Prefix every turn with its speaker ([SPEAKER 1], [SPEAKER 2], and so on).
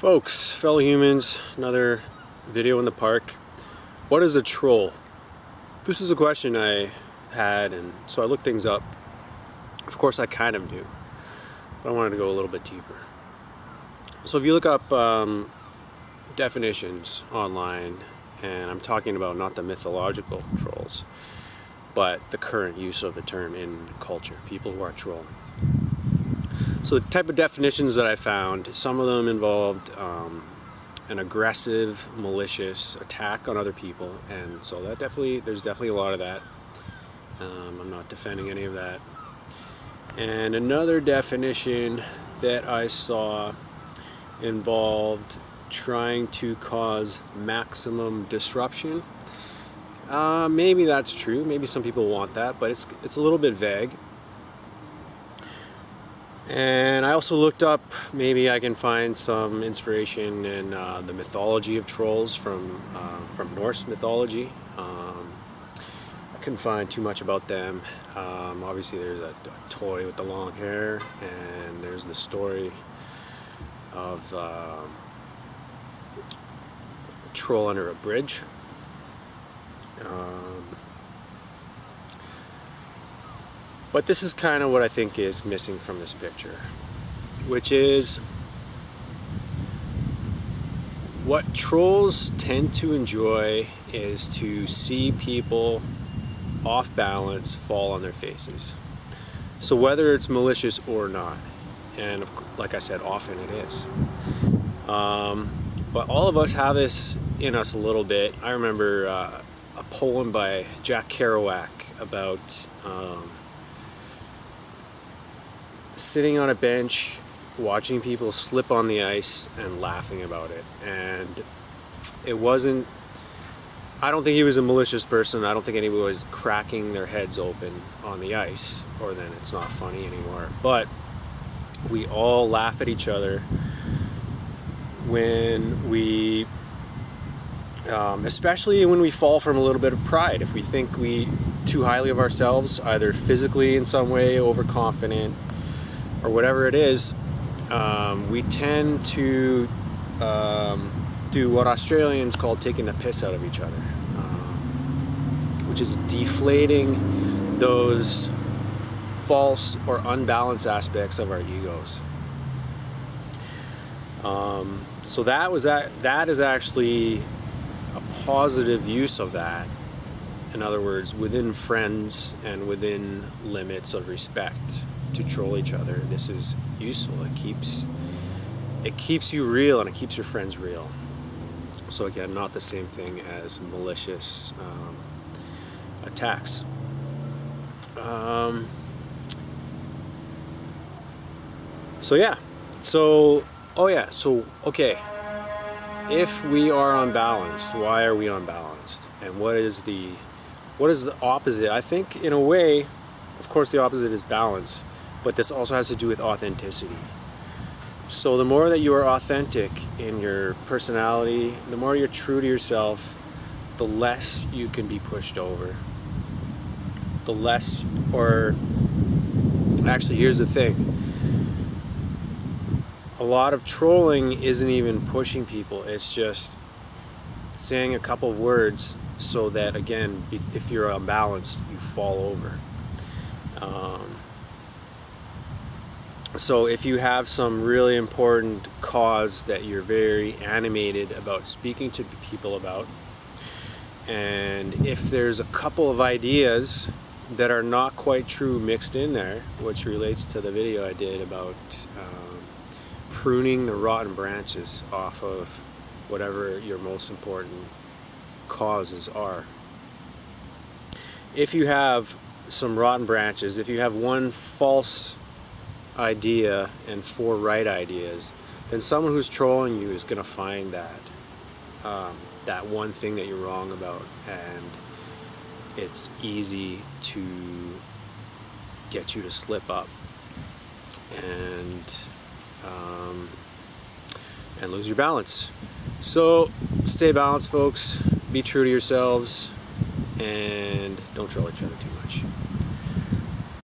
[SPEAKER 1] Folks, fellow humans, another video in the park. What is a troll? This is a question I had, and so I looked things up. Of course I kind of knew, but I wanted to go a little bit deeper. So if you look up definitions online, and I'm talking about not the mythological trolls, but the current use of the term in culture, people who are trolling. So the type of definitions that I found, some of them involved an aggressive, malicious attack on other people, and so there's definitely a lot of that. I'm not defending any of that. And another definition that I saw involved trying to cause maximum disruption. Maybe that's true. Maybe some people want that, but it's a little bit vague. And I also looked up, maybe I can find some inspiration in the mythology of trolls from Norse mythology. I couldn't find too much about them. Obviously there's a toy with the long hair, and there's the story of a troll under a bridge. But this is kind of what I think is missing from this picture, which is what trolls tend to enjoy is to see people off balance fall on their faces. So whether it's malicious or not, and like I said, often it is. But all of us have this in us a little bit. I remember a poem by Jack Kerouac about sitting on a bench, watching people slip on the ice and laughing about it. And it wasn't, I don't think he was a malicious person. I don't think anybody was cracking their heads open on the ice, or then it's not funny anymore. But we all laugh at each other when we, especially when we fall from a little bit of pride. If we think too highly of ourselves, either physically in some way, overconfident, or whatever it is, we tend to do what Australians call taking the piss out of each other, which is deflating those false or unbalanced aspects of our egos. So that is actually a positive use of that. In other words, within friends and within limits of respect, to troll each other. This is useful. It keeps you real, and it keeps your friends real. So again, not the same thing as malicious attacks. Okay. If we are unbalanced, why are we unbalanced? And what is the opposite? I think in a way, of course, the opposite is balance. But this also has to do with authenticity. So the more that you are authentic in your personality, the more you're true to yourself, the less you can be pushed over. Actually, here's the thing. A lot of trolling isn't even pushing people. It's just saying a couple of words so that, again, if you're unbalanced, you fall over. So if you have some really important cause that you're very animated about speaking to people about, and if there's a couple of ideas that are not quite true mixed in there, which relates to the video I did about pruning the rotten branches off of whatever your most important causes are. If you have some rotten branches, if you have one false idea and 4 right ideas, then someone who's trolling you is going to find that one thing that you're wrong about, and it's easy to get you to slip up and lose your balance. So stay balanced, folks. Be true to yourselves, and don't troll each other too much.